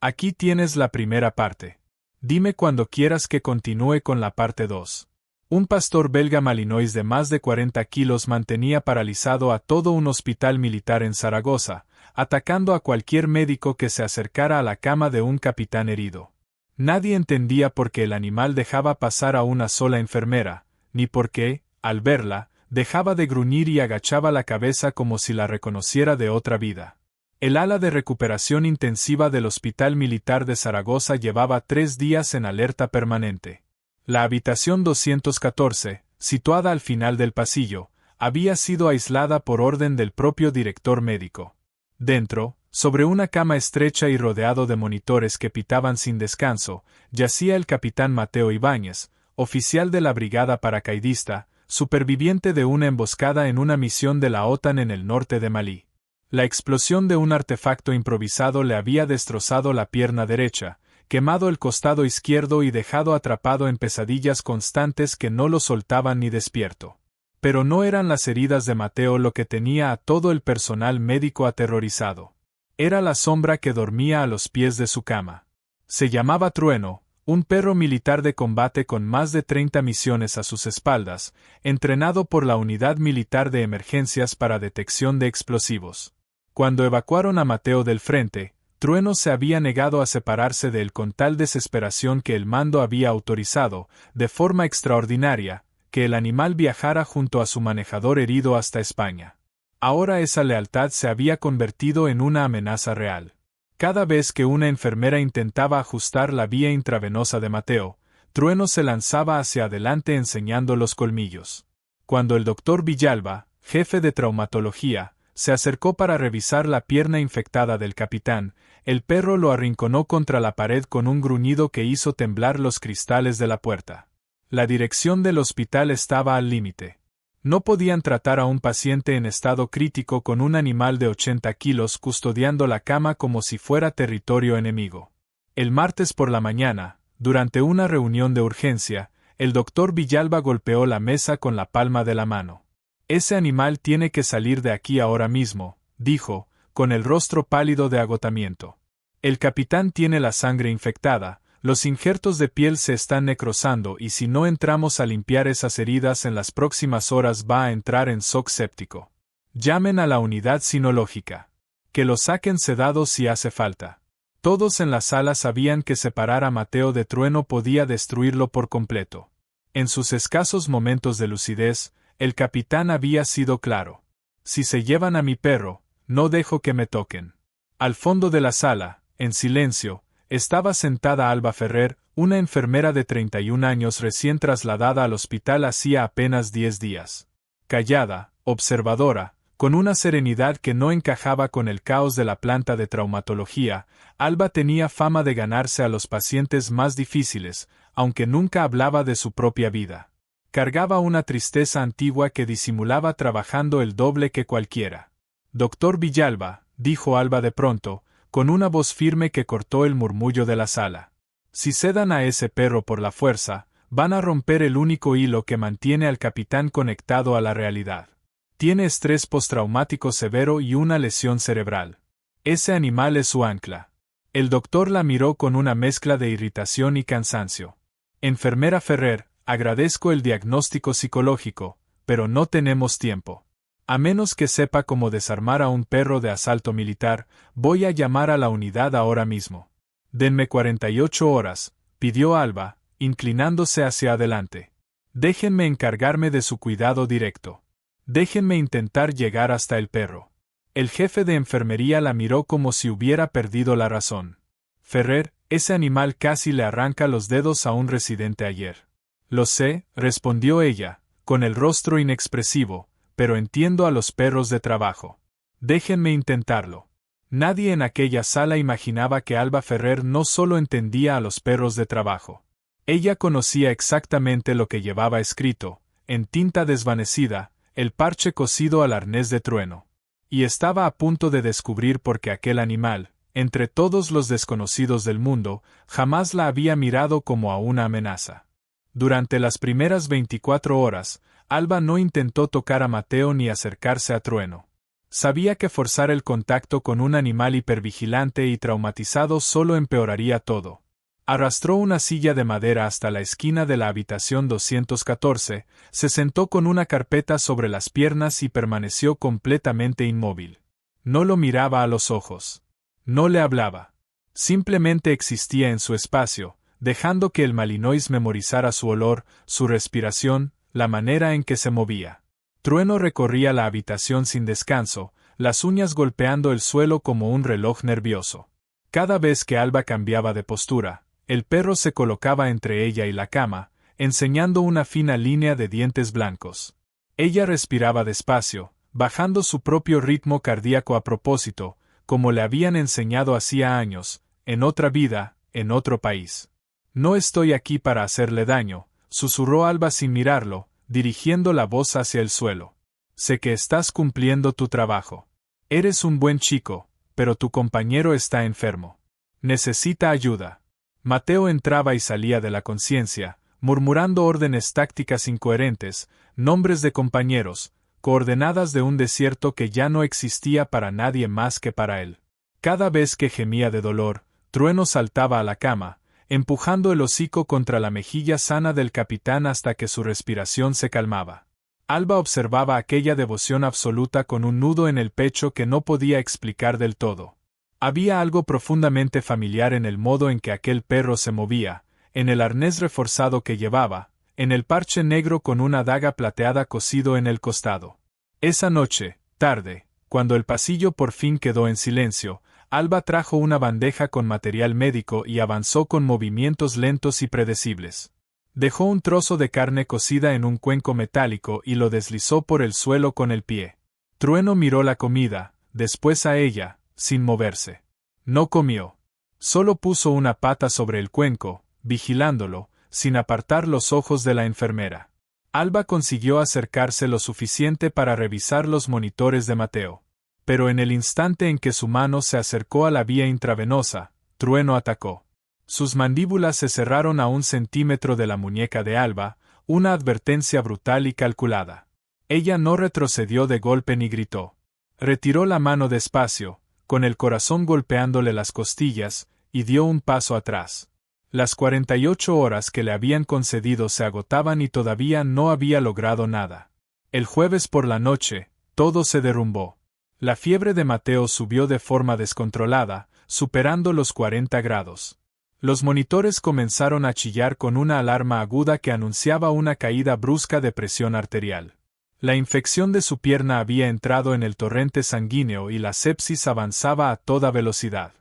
Aquí tienes la primera parte. Dime cuando quieras que continúe con la parte 2. Un pastor belga malinois de más de 40 kilos mantenía paralizado a todo un hospital militar en Zaragoza, atacando a cualquier médico que se acercara a la cama de un capitán herido. Nadie entendía por qué el animal dejaba pasar a una sola enfermera, ni por qué, al verla, dejaba de gruñir y agachaba la cabeza como si la reconociera de otra vida. El ala de recuperación intensiva del Hospital Militar de Zaragoza llevaba 3 días en alerta permanente. La habitación 214, situada al final del pasillo, había sido aislada por orden del propio director médico. Dentro, sobre una cama estrecha y rodeado de monitores que pitaban sin descanso, yacía el capitán Mateo Ibáñez, oficial de la brigada paracaidista, superviviente de una emboscada en una misión de la OTAN en el norte de Malí. La explosión de un artefacto improvisado le había destrozado la pierna derecha, quemado el costado izquierdo y dejado atrapado en pesadillas constantes que no lo soltaban ni despierto. Pero no eran las heridas de Mateo lo que tenía a todo el personal médico aterrorizado. Era la sombra que dormía a los pies de su cama. Se llamaba Trueno, un perro militar de combate con más de 30 misiones a sus espaldas, entrenado por la Unidad Militar de Emergencias para Detección de Explosivos. Cuando evacuaron a Mateo del frente, Trueno se había negado a separarse de él con tal desesperación que el mando había autorizado, de forma extraordinaria, que el animal viajara junto a su manejador herido hasta España. Ahora esa lealtad se había convertido en una amenaza real. Cada vez que una enfermera intentaba ajustar la vía intravenosa de Mateo, Trueno se lanzaba hacia adelante enseñando los colmillos. Cuando el doctor Villalba, jefe de traumatología, se acercó para revisar la pierna infectada del capitán, el perro lo arrinconó contra la pared con un gruñido que hizo temblar los cristales de la puerta. La dirección del hospital estaba al límite. No podían tratar a un paciente en estado crítico con un animal de 80 kilos custodiando la cama como si fuera territorio enemigo. El martes por la mañana, durante una reunión de urgencia, el doctor Villalba golpeó la mesa con la palma de la mano. «Ese animal tiene que salir de aquí ahora mismo», dijo, con el rostro pálido de agotamiento. «El capitán tiene la sangre infectada, los injertos de piel se están necrosando y si no entramos a limpiar esas heridas en las próximas horas va a entrar en shock séptico. Llamen a la unidad sinológica. Que lo saquen sedado si hace falta». Todos en la sala sabían que separar a Mateo de Trueno podía destruirlo por completo. En sus escasos momentos de lucidez, el capitán había sido claro. «Si se llevan a mi perro, no dejo que me toquen». Al fondo de la sala, en silencio, estaba sentada Alba Ferrer, una enfermera de 31 años recién trasladada al hospital hacía apenas 10 días. Callada, observadora, con una serenidad que no encajaba con el caos de la planta de traumatología, Alba tenía fama de ganarse a los pacientes más difíciles, aunque nunca hablaba de su propia vida. Cargaba una tristeza antigua que disimulaba trabajando el doble que cualquiera. «Doctor Villalba», dijo Alba de pronto, con una voz firme que cortó el murmullo de la sala. «Si sedan a ese perro por la fuerza, van a romper el único hilo que mantiene al capitán conectado a la realidad. Tiene estrés postraumático severo y una lesión cerebral. Ese animal es su ancla». El doctor la miró con una mezcla de irritación y cansancio. «Enfermera Ferrer, agradezco el diagnóstico psicológico, pero no tenemos tiempo. A menos que sepa cómo desarmar a un perro de asalto militar, voy a llamar a la unidad ahora mismo». «Denme 48 horas», pidió Alba, inclinándose hacia adelante. «Déjenme encargarme de su cuidado directo. Déjenme intentar llegar hasta el perro». El jefe de enfermería la miró como si hubiera perdido la razón. «Ferrer, ese animal casi le arranca los dedos a un residente ayer». «Lo sé», respondió ella, con el rostro inexpresivo, «pero entiendo a los perros de trabajo. Déjenme intentarlo». Nadie en aquella sala imaginaba que Alba Ferrer no solo entendía a los perros de trabajo. Ella conocía exactamente lo que llevaba escrito, en tinta desvanecida, el parche cosido al arnés de Trueno. Y estaba a punto de descubrir por qué aquel animal, entre todos los desconocidos del mundo, jamás la había mirado como a una amenaza. Durante las primeras 24 horas, Alba no intentó tocar a Mateo ni acercarse a Trueno. Sabía que forzar el contacto con un animal hipervigilante y traumatizado solo empeoraría todo. Arrastró una silla de madera hasta la esquina de la habitación 214, se sentó con una carpeta sobre las piernas y permaneció completamente inmóvil. No lo miraba a los ojos. No le hablaba. Simplemente existía en su espacio, dejando que el Malinois memorizara su olor, su respiración, la manera en que se movía. Trueno recorría la habitación sin descanso, las uñas golpeando el suelo como un reloj nervioso. Cada vez que Alba cambiaba de postura, el perro se colocaba entre ella y la cama, enseñando una fina línea de dientes blancos. Ella respiraba despacio, bajando su propio ritmo cardíaco a propósito, como le habían enseñado hacía años, en otra vida, en otro país. No estoy aquí para hacerle daño, susurró Alba sin mirarlo, dirigiendo la voz hacia el suelo. Sé que estás cumpliendo tu trabajo. Eres un buen chico, pero tu compañero está enfermo. Necesita ayuda. Mateo entraba y salía de la conciencia, murmurando órdenes tácticas incoherentes, nombres de compañeros, coordenadas de un desierto que ya no existía para nadie más que para él. Cada vez que gemía de dolor, Trueno saltaba a la cama, empujando el hocico contra la mejilla sana del capitán hasta que su respiración se calmaba. Alba observaba aquella devoción absoluta con un nudo en el pecho que no podía explicar del todo. Había algo profundamente familiar en el modo en que aquel perro se movía, en el arnés reforzado que llevaba, en el parche negro con una daga plateada cosido en el costado. Esa noche, tarde, cuando el pasillo por fin quedó en silencio, Alba trajo una bandeja con material médico y avanzó con movimientos lentos y predecibles. Dejó un trozo de carne cocida en un cuenco metálico y lo deslizó por el suelo con el pie. Trueno miró la comida, después a ella, sin moverse. No comió. Solo puso una pata sobre el cuenco, vigilándolo, sin apartar los ojos de la enfermera. Alba consiguió acercarse lo suficiente para revisar los monitores de Mateo. Pero en el instante en que su mano se acercó a la vía intravenosa, Trueno atacó. Sus mandíbulas se cerraron a 1 centímetro de la muñeca de Alba, una advertencia brutal y calculada. Ella no retrocedió de golpe ni gritó. Retiró la mano despacio, con el corazón golpeándole las costillas, y dio un paso atrás. Las 48 horas que le habían concedido se agotaban y todavía no había logrado nada. El jueves por la noche, todo se derrumbó. La fiebre de Mateo subió de forma descontrolada, superando los 40 grados. Los monitores comenzaron a chillar con una alarma aguda que anunciaba una caída brusca de presión arterial. La infección de su pierna había entrado en el torrente sanguíneo y la sepsis avanzaba a toda velocidad.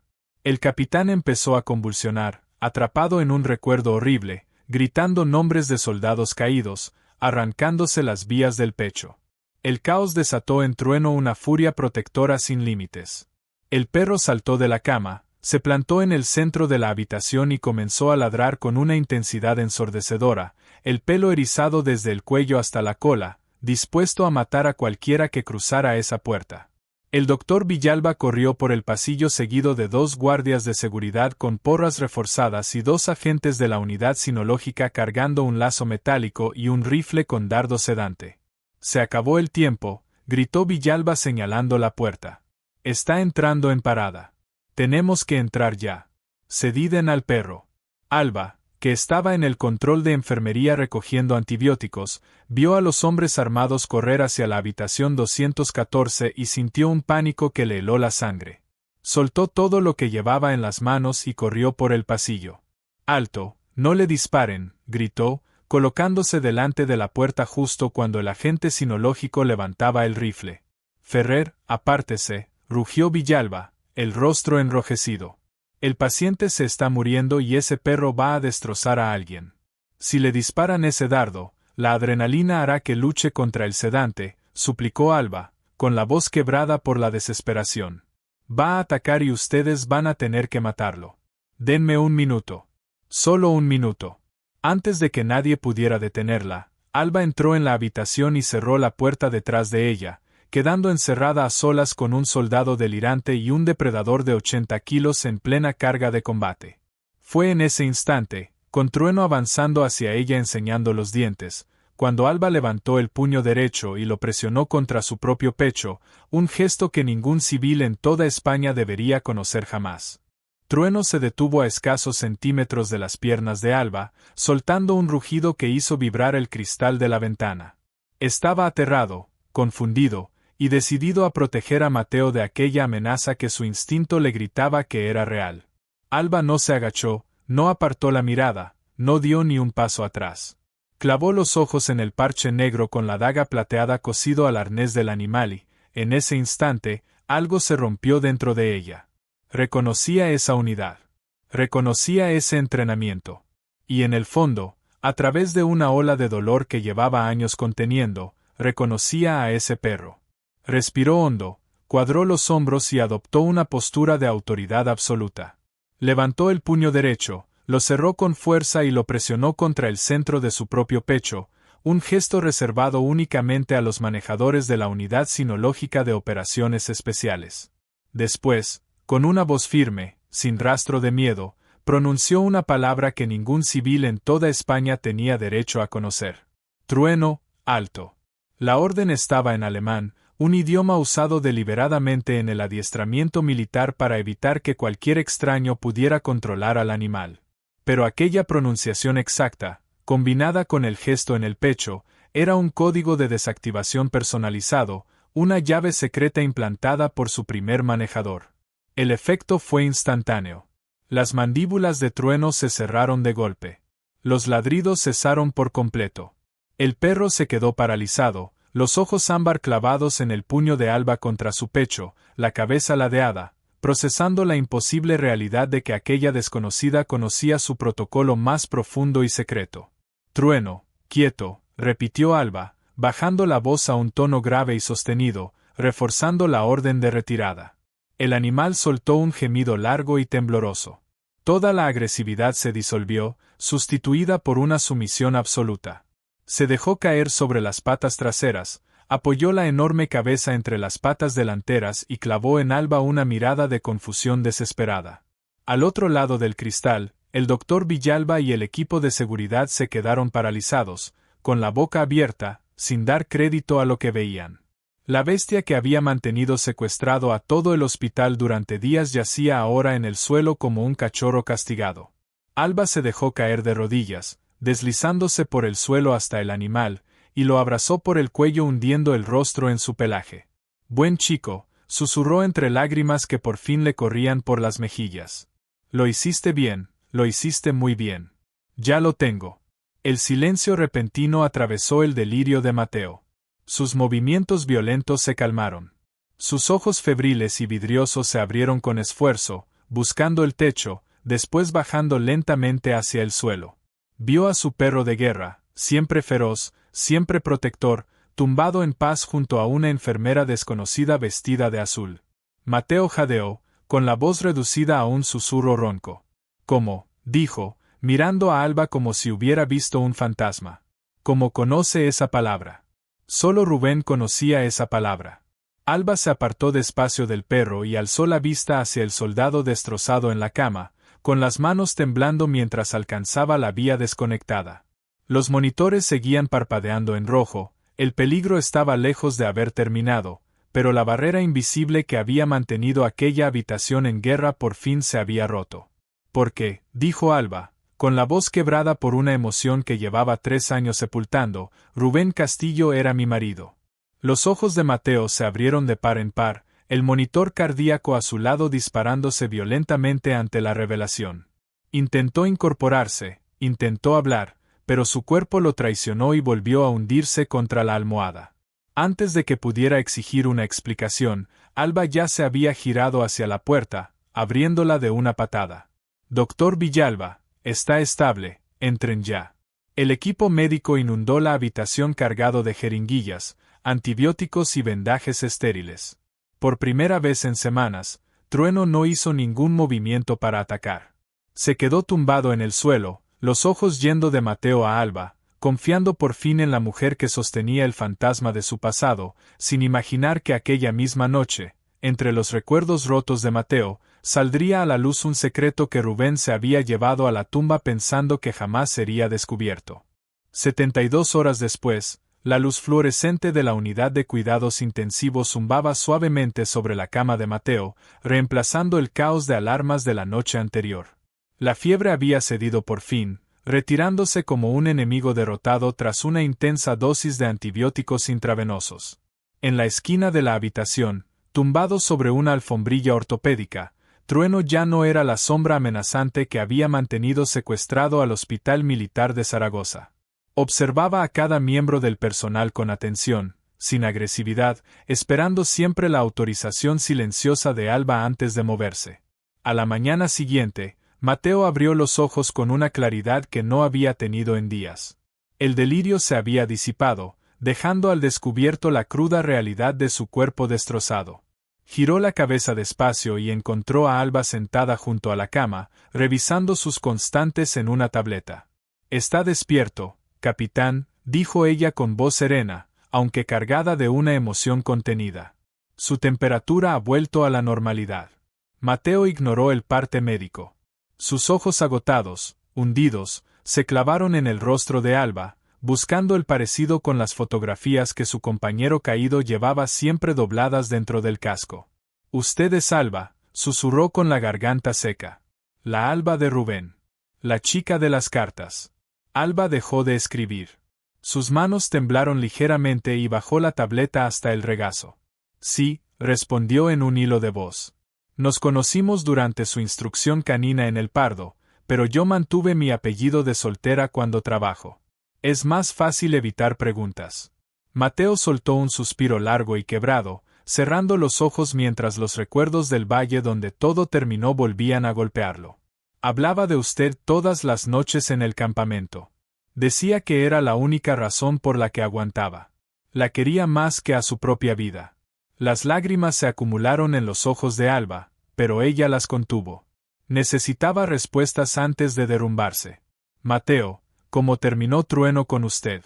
El capitán empezó a convulsionar, atrapado en un recuerdo horrible, gritando nombres de soldados caídos, arrancándose las vías del pecho. El caos desató en Trueno una furia protectora sin límites. El perro saltó de la cama, se plantó en el centro de la habitación y comenzó a ladrar con una intensidad ensordecedora, el pelo erizado desde el cuello hasta la cola, dispuesto a matar a cualquiera que cruzara esa puerta. El doctor Villalba corrió por el pasillo seguido de 2 guardias de seguridad con porras reforzadas y 2 agentes de la unidad sinológica cargando un lazo metálico y un rifle con dardo sedante. Se acabó el tiempo, gritó Villalba señalando la puerta. Está entrando en parada. Tenemos que entrar ya. Cediden al perro. Alba, que estaba en el control de enfermería recogiendo antibióticos, vio a los hombres armados correr hacia la habitación 214 y sintió un pánico que le heló la sangre. Soltó todo lo que llevaba en las manos y corrió por el pasillo. «¡Alto! ¡No le disparen!», gritó, colocándose delante de la puerta justo cuando el agente sinológico levantaba el rifle. «Ferrer, apártese», rugió Villalba, el rostro enrojecido. «El paciente se está muriendo y ese perro va a destrozar a alguien. Si le disparan ese dardo, la adrenalina hará que luche contra el sedante», suplicó Alba, con la voz quebrada por la desesperación. «Va a atacar y ustedes van a tener que matarlo. Denme 1 minuto. Solo 1 minuto». Antes de que nadie pudiera detenerla, Alba entró en la habitación y cerró la puerta detrás de ella, quedando encerrada a solas con un soldado delirante y un depredador de 80 kilos en plena carga de combate. Fue en ese instante, con Trueno avanzando hacia ella enseñando los dientes, cuando Alba levantó el puño derecho y lo presionó contra su propio pecho, un gesto que ningún civil en toda España debería conocer jamás. Trueno se detuvo a escasos centímetros de las piernas de Alba, soltando un rugido que hizo vibrar el cristal de la ventana. Estaba aterrado, confundido, y decidido a proteger a Mateo de aquella amenaza que su instinto le gritaba que era real. Alba no se agachó, no apartó la mirada, no dio ni un paso atrás. Clavó los ojos en el parche negro con la daga plateada cosido al arnés del animal y, en ese instante, algo se rompió dentro de ella. Reconocía esa unidad. Reconocía ese entrenamiento. Y en el fondo, a través de una ola de dolor que llevaba años conteniendo, reconocía a ese perro. Respiró hondo, cuadró los hombros y adoptó una postura de autoridad absoluta. Levantó el puño derecho, lo cerró con fuerza y lo presionó contra el centro de su propio pecho, un gesto reservado únicamente a los manejadores de la Unidad Sinológica de Operaciones Especiales. Después, con una voz firme, sin rastro de miedo, pronunció una palabra que ningún civil en toda España tenía derecho a conocer. Trueno, alto. La orden estaba en alemán, un idioma usado deliberadamente en el adiestramiento militar para evitar que cualquier extraño pudiera controlar al animal. Pero aquella pronunciación exacta, combinada con el gesto en el pecho, era un código de desactivación personalizado, una llave secreta implantada por su primer manejador. El efecto fue instantáneo. Las mandíbulas de Trueno se cerraron de golpe. Los ladridos cesaron por completo. El perro se quedó paralizado, los ojos ámbar clavados en el puño de Alba contra su pecho, la cabeza ladeada, procesando la imposible realidad de que aquella desconocida conocía su protocolo más profundo y secreto. Trueno, quieto, repitió Alba, bajando la voz a un tono grave y sostenido, reforzando la orden de retirada. El animal soltó un gemido largo y tembloroso. Toda la agresividad se disolvió, sustituida por una sumisión absoluta. Se dejó caer sobre las patas traseras, apoyó la enorme cabeza entre las patas delanteras y clavó en Alba una mirada de confusión desesperada. Al otro lado del cristal, el doctor Villalba y el equipo de seguridad se quedaron paralizados, con la boca abierta, sin dar crédito a lo que veían. La bestia que había mantenido secuestrado a todo el hospital durante días yacía ahora en el suelo como un cachorro castigado. Alba se dejó caer de rodillas, deslizándose por el suelo hasta el animal, y lo abrazó por el cuello hundiendo el rostro en su pelaje. «Buen chico», susurró entre lágrimas que por fin le corrían por las mejillas. «Lo hiciste bien, lo hiciste muy bien. Ya lo tengo». El silencio repentino atravesó el delirio de Mateo. Sus movimientos violentos se calmaron. Sus ojos febriles y vidriosos se abrieron con esfuerzo, buscando el techo, después bajando lentamente hacia el suelo. Vio a su perro de guerra, siempre feroz, siempre protector, tumbado en paz junto a una enfermera desconocida vestida de azul. Mateo jadeó, con la voz reducida a un susurro ronco. «¿Cómo?», dijo, mirando a Alba como si hubiera visto un fantasma. «¿Cómo conoce esa palabra?». Solo Rubén conocía esa palabra. Alba se apartó despacio del perro y alzó la vista hacia el soldado destrozado en la cama, con las manos temblando mientras alcanzaba la vía desconectada. Los monitores seguían parpadeando en rojo, el peligro estaba lejos de haber terminado, pero la barrera invisible que había mantenido aquella habitación en guerra por fin se había roto. «Porque», dijo Alba, con la voz quebrada por una emoción que llevaba 3 años sepultando, «Rubén Castillo era mi marido». Los ojos de Mateo se abrieron de par en par, el monitor cardíaco a su lado disparándose violentamente ante la revelación. Intentó incorporarse, intentó hablar, pero su cuerpo lo traicionó y volvió a hundirse contra la almohada. Antes de que pudiera exigir una explicación, Alba ya se había girado hacia la puerta, abriéndola de una patada. «Doctor Villalba, está estable, entren ya». El equipo médico inundó la habitación cargado de jeringuillas, antibióticos y vendajes estériles. Por primera vez en semanas, Trueno no hizo ningún movimiento para atacar. Se quedó tumbado en el suelo, los ojos yendo de Mateo a Alba, confiando por fin en la mujer que sostenía el fantasma de su pasado, sin imaginar que aquella misma noche, entre los recuerdos rotos de Mateo, saldría a la luz un secreto que Rubén se había llevado a la tumba pensando que jamás sería descubierto. 72 horas después, la luz fluorescente de la unidad de cuidados intensivos zumbaba suavemente sobre la cama de Mateo, reemplazando el caos de alarmas de la noche anterior. La fiebre había cedido por fin, retirándose como un enemigo derrotado tras una intensa dosis de antibióticos intravenosos. En la esquina de la habitación, tumbado sobre una alfombrilla ortopédica, Trueno ya no era la sombra amenazante que había mantenido secuestrado al Hospital Militar de Zaragoza. Observaba a cada miembro del personal con atención, sin agresividad, esperando siempre la autorización silenciosa de Alba antes de moverse. A la mañana siguiente, Mateo abrió los ojos con una claridad que no había tenido en días. El delirio se había disipado, dejando al descubierto la cruda realidad de su cuerpo destrozado. Giró la cabeza despacio y encontró a Alba sentada junto a la cama, revisando sus constantes en una tableta. «Está despierto, capitán», dijo ella con voz serena, aunque cargada de una emoción contenida. Su temperatura ha vuelto a la normalidad. Mateo ignoró el parte médico. Sus ojos agotados, hundidos, se clavaron en el rostro de Alba, buscando el parecido con las fotografías que su compañero caído llevaba siempre dobladas dentro del casco. «Usted es Alba», susurró con la garganta seca. «La Alba de Rubén. La chica de las cartas». Alba dejó de escribir. Sus manos temblaron ligeramente y bajó la tableta hasta el regazo. «Sí», respondió en un hilo de voz. «Nos conocimos durante su instrucción canina en el Pardo, pero yo mantuve mi apellido de soltera cuando trabajo. Es más fácil evitar preguntas». Mateo soltó un suspiro largo y quebrado, cerrando los ojos mientras los recuerdos del valle donde todo terminó volvían a golpearlo. «Hablaba de usted todas las noches en el campamento. Decía que era la única razón por la que aguantaba. La quería más que a su propia vida». Las lágrimas se acumularon en los ojos de Alba, pero ella las contuvo. Necesitaba respuestas antes de derrumbarse. «Mateo, ¿cómo terminó Trueno con usted?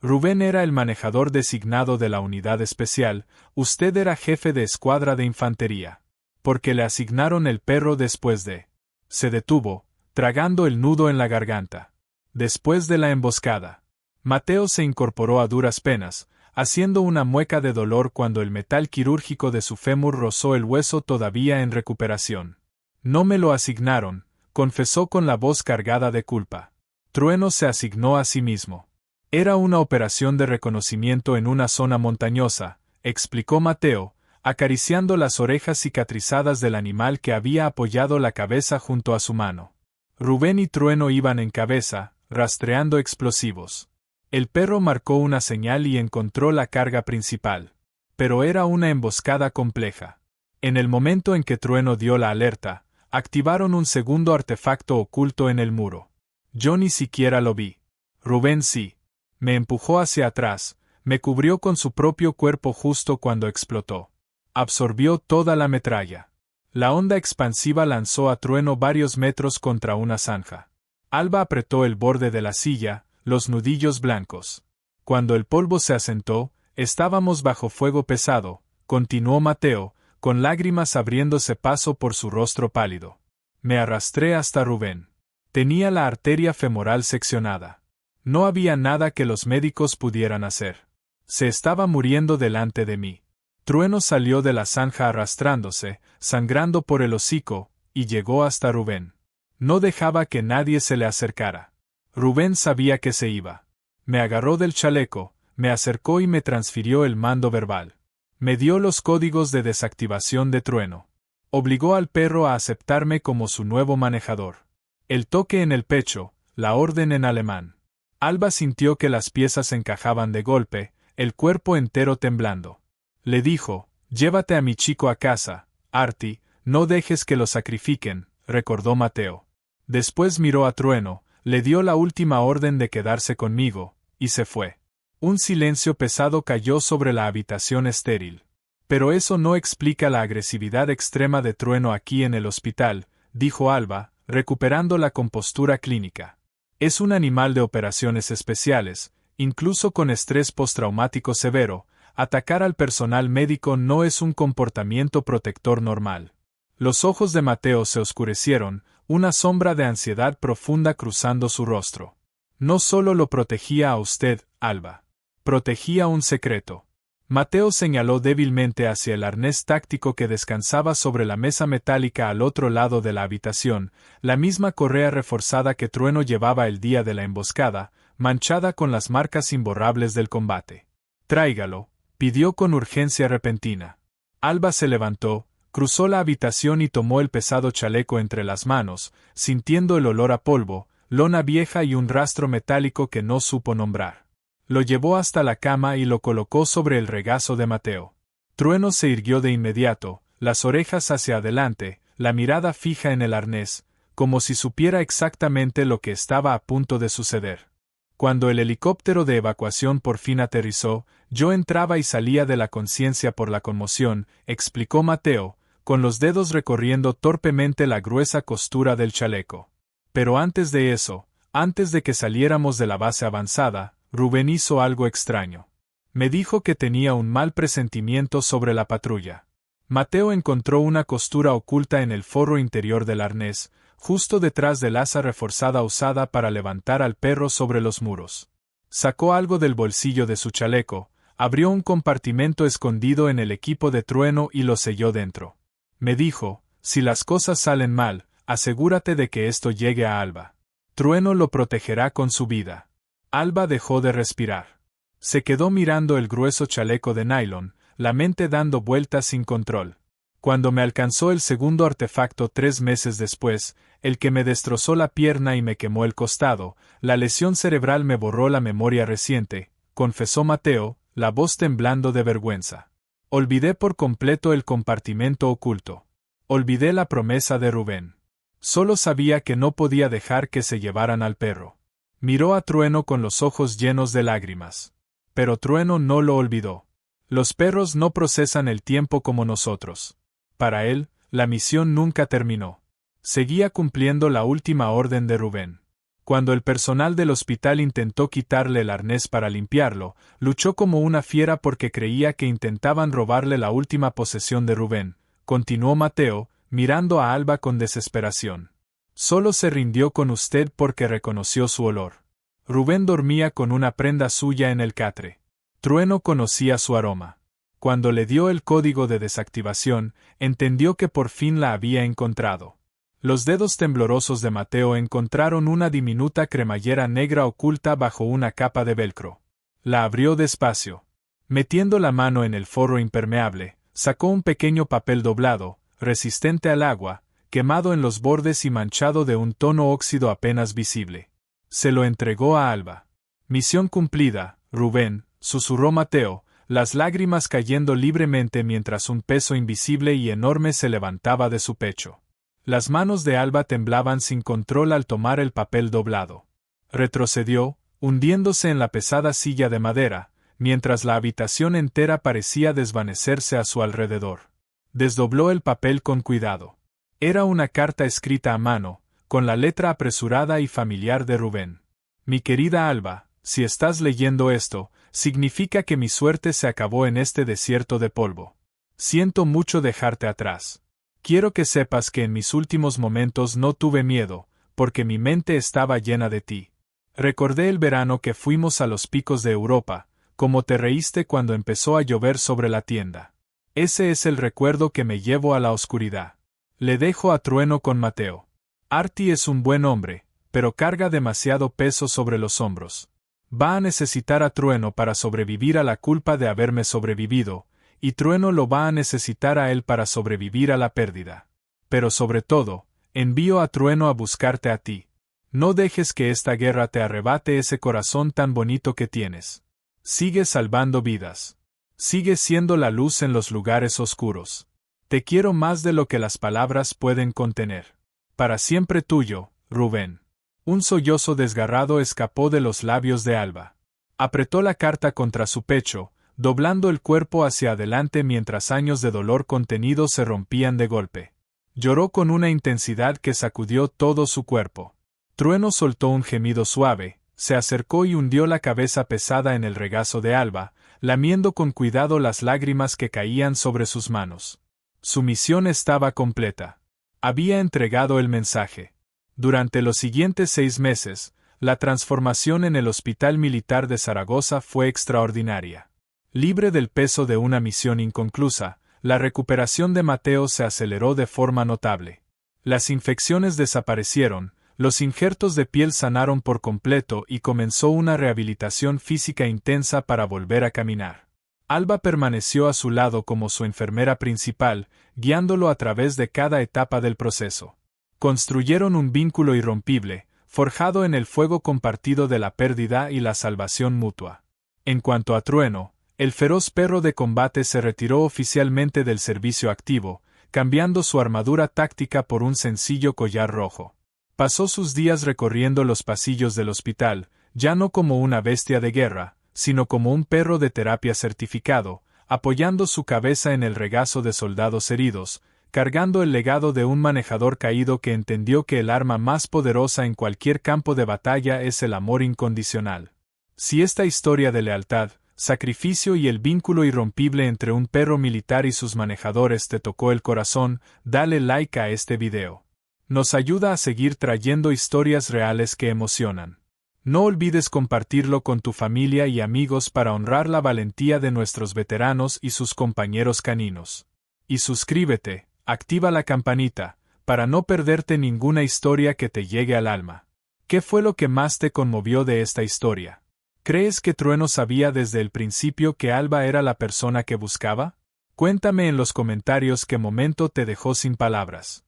Rubén era el manejador designado de la unidad especial, usted era jefe de escuadra de infantería. ¿Por qué le asignaron el perro después de...?» Se detuvo, tragando el nudo en la garganta. «Después de la emboscada». Mateo se incorporó a duras penas, haciendo una mueca de dolor cuando el metal quirúrgico de su fémur rozó el hueso todavía en recuperación. «No me lo asignaron», confesó con la voz cargada de culpa. Trueno se asignó a sí mismo. «Era una operación de reconocimiento en una zona montañosa», explicó Mateo, acariciando las orejas cicatrizadas del animal que había apoyado la cabeza junto a su mano. Rubén y Trueno iban en cabeza, rastreando explosivos. El perro marcó una señal y encontró la carga principal. Pero era una emboscada compleja. En el momento en que Trueno dio la alerta, activaron un segundo artefacto oculto en el muro. Yo ni siquiera lo vi. Rubén sí. Me empujó hacia atrás, me cubrió con su propio cuerpo justo cuando explotó. Absorbió toda la metralla. La onda expansiva lanzó a Trueno varios metros contra una zanja. Alba apretó el borde de la silla, los nudillos blancos. Cuando el polvo se asentó, estábamos bajo fuego pesado, continuó Mateo, con lágrimas abriéndose paso por su rostro pálido. Me arrastré hasta Rubén. Tenía la arteria femoral seccionada. No había nada que los médicos pudieran hacer. Se estaba muriendo delante de mí. Trueno salió de la zanja arrastrándose, sangrando por el hocico, y llegó hasta Rubén. No dejaba que nadie se le acercara. Rubén sabía que se iba. Me agarró del chaleco, me acercó y me transfirió el mando verbal. Me dio los códigos de desactivación de Trueno. Obligó al perro a aceptarme como su nuevo manejador. El toque en el pecho, la orden en alemán. Alba sintió que las piezas encajaban de golpe, el cuerpo entero temblando. Le dijo, «Llévate a mi chico a casa, Arti, no dejes que lo sacrifiquen», recordó Mateo. Después miró a Trueno, le dio la última orden de quedarse conmigo, y se fue. Un silencio pesado cayó sobre la habitación estéril. «Pero eso no explica la agresividad extrema de Trueno aquí en el hospital», dijo Alba, recuperando la compostura clínica. «Es un animal de operaciones especiales, incluso con estrés postraumático severo. Atacar al personal médico no es un comportamiento protector normal». Los ojos de Mateo se oscurecieron, una sombra de ansiedad profunda cruzando su rostro. No solo lo protegía a usted, Alba. Protegía un secreto. Mateo señaló débilmente hacia el arnés táctico que descansaba sobre la mesa metálica al otro lado de la habitación, la misma correa reforzada que Trueno llevaba el día de la emboscada, manchada con las marcas imborrables del combate. Tráigalo, pidió con urgencia repentina. Alba se levantó, cruzó la habitación y tomó el pesado chaleco entre las manos, sintiendo el olor a polvo, lona vieja y un rastro metálico que no supo nombrar. Lo llevó hasta la cama y lo colocó sobre el regazo de Mateo. Trueno se irguió de inmediato, las orejas hacia adelante, la mirada fija en el arnés, como si supiera exactamente lo que estaba a punto de suceder. Cuando el helicóptero de evacuación por fin aterrizó, yo entraba y salía de la conciencia por la conmoción, explicó Mateo, con los dedos recorriendo torpemente la gruesa costura del chaleco. Pero antes de eso, antes de que saliéramos de la base avanzada, Rubén hizo algo extraño. Me dijo que tenía un mal presentimiento sobre la patrulla. Mateo encontró una costura oculta en el forro interior del arnés, justo detrás del asa reforzada usada para levantar al perro sobre los muros. Sacó algo del bolsillo de su chaleco, abrió un compartimento escondido en el equipo de Trueno y lo selló dentro. Me dijo, si las cosas salen mal, asegúrate de que esto llegue a Alba. Trueno lo protegerá con su vida. Alba dejó de respirar. Se quedó mirando el grueso chaleco de nylon, la mente dando vueltas sin control. Cuando me alcanzó el segundo artefacto 3 meses después, el que me destrozó la pierna y me quemó el costado, la lesión cerebral me borró la memoria reciente, confesó Mateo, la voz temblando de vergüenza. Olvidé por completo el compartimento oculto. Olvidé la promesa de Rubén. Solo sabía que no podía dejar que se llevaran al perro. Miró a Trueno con los ojos llenos de lágrimas. Pero Trueno no lo olvidó. Los perros no procesan el tiempo como nosotros. Para él, la misión nunca terminó. Seguía cumpliendo la última orden de Rubén. Cuando el personal del hospital intentó quitarle el arnés para limpiarlo, luchó como una fiera porque creía que intentaban robarle la última posesión de Rubén, continuó Mateo, mirando a Alba con desesperación. Solo se rindió con usted porque reconoció su olor. Rubén dormía con una prenda suya en el catre. Trueno conocía su aroma. Cuando le dio el código de desactivación, entendió que por fin la había encontrado. Los dedos temblorosos de Mateo encontraron una diminuta cremallera negra oculta bajo una capa de velcro. La abrió despacio. Metiendo la mano en el forro impermeable, sacó un pequeño papel doblado, resistente al agua, quemado en los bordes y manchado de un tono óxido apenas visible. Se lo entregó a Alba. Misión cumplida, Rubén, susurró Mateo, las lágrimas cayendo libremente mientras un peso invisible y enorme se levantaba de su pecho. Las manos de Alba temblaban sin control al tomar el papel doblado. Retrocedió, hundiéndose en la pesada silla de madera, mientras la habitación entera parecía desvanecerse a su alrededor. Desdobló el papel con cuidado. Era una carta escrita a mano, con la letra apresurada y familiar de Rubén. Mi querida Alba, si estás leyendo esto, significa que mi suerte se acabó en este desierto de polvo. Siento mucho dejarte atrás. Quiero que sepas que en mis últimos momentos no tuve miedo, porque mi mente estaba llena de ti. Recordé el verano que fuimos a los picos de Europa, como te reíste cuando empezó a llover sobre la tienda. Ese es el recuerdo que me llevo a la oscuridad. Le dejo a Trueno con Mateo. Artie es un buen hombre, pero carga demasiado peso sobre los hombros. Va a necesitar a Trueno para sobrevivir a la culpa de haberme sobrevivido, y Trueno lo va a necesitar a él para sobrevivir a la pérdida. Pero sobre todo, envío a Trueno a buscarte a ti. No dejes que esta guerra te arrebate ese corazón tan bonito que tienes. Sigue salvando vidas. Sigue siendo la luz en los lugares oscuros. Te quiero más de lo que las palabras pueden contener. Para siempre tuyo, Rubén. Un sollozo desgarrado escapó de los labios de Alba. Apretó la carta contra su pecho, doblando el cuerpo hacia adelante mientras años de dolor contenido se rompían de golpe. Lloró con una intensidad que sacudió todo su cuerpo. Trueno soltó un gemido suave, se acercó y hundió la cabeza pesada en el regazo de Alba, lamiendo con cuidado las lágrimas que caían sobre sus manos. Su misión estaba completa. Había entregado el mensaje. Durante los siguientes 6 meses, la transformación en el Hospital Militar de Zaragoza fue extraordinaria. Libre del peso de una misión inconclusa, la recuperación de Mateo se aceleró de forma notable. Las infecciones desaparecieron, los injertos de piel sanaron por completo y comenzó una rehabilitación física intensa para volver a caminar. Alba permaneció a su lado como su enfermera principal, guiándolo a través de cada etapa del proceso. Construyeron un vínculo irrompible, forjado en el fuego compartido de la pérdida y la salvación mutua. En cuanto a Trueno, el feroz perro de combate se retiró oficialmente del servicio activo, cambiando su armadura táctica por un sencillo collar rojo. Pasó sus días recorriendo los pasillos del hospital, ya no como una bestia de guerra, sino como un perro de terapia certificado, apoyando su cabeza en el regazo de soldados heridos, cargando el legado de un manejador caído que entendió que el arma más poderosa en cualquier campo de batalla es el amor incondicional. Si esta historia de lealtad, sacrificio y el vínculo irrompible entre un perro militar y sus manejadores te tocó el corazón, dale like a este video. Nos ayuda a seguir trayendo historias reales que emocionan. No olvides compartirlo con tu familia y amigos para honrar la valentía de nuestros veteranos y sus compañeros caninos. Y suscríbete, activa la campanita, para no perderte ninguna historia que te llegue al alma. ¿Qué fue lo que más te conmovió de esta historia? ¿Crees que Trueno sabía desde el principio que Alba era la persona que buscaba? Cuéntame en los comentarios qué momento te dejó sin palabras.